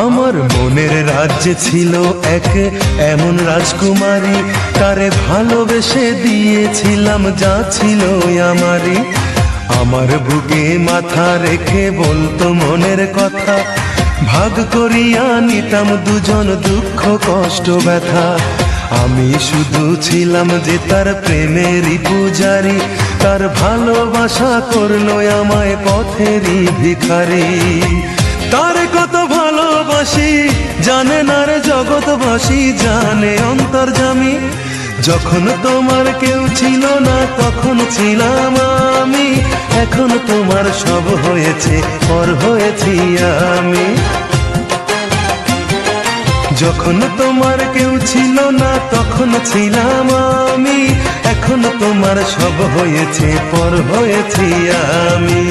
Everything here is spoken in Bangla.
আমার মনের রাজ্যে ছিল এক এমন রাজকুমারী, তারে ভালোবেসে দিয়েছিলাম যা ছিল আমারই। আমার বুকে মাথা রেখে বলতো মনের কথা, ভাগ করিয়া নিতাম দুজন দুঃখ কষ্ট ব্যথা। আমি শুধু ছিলাম যে তার প্রেমেরই পূজারি, তার ভালোবাসা করলো আমায় পথেরই ভিখারি। তার কত ভালোবাসি জানে না রে জগৎবাসী, জানে অন্তর্যামী। যখন তোমার কেউ ছিল না তখন ছিলাম আমি, এখন তোমার সব হয়েছে পর হয়েছি আমি। যখন তোমার কেউ ছিল না তখন ছিলাম আমি, এখন তোমার সব হয়েছে পর হয়েছি আমি।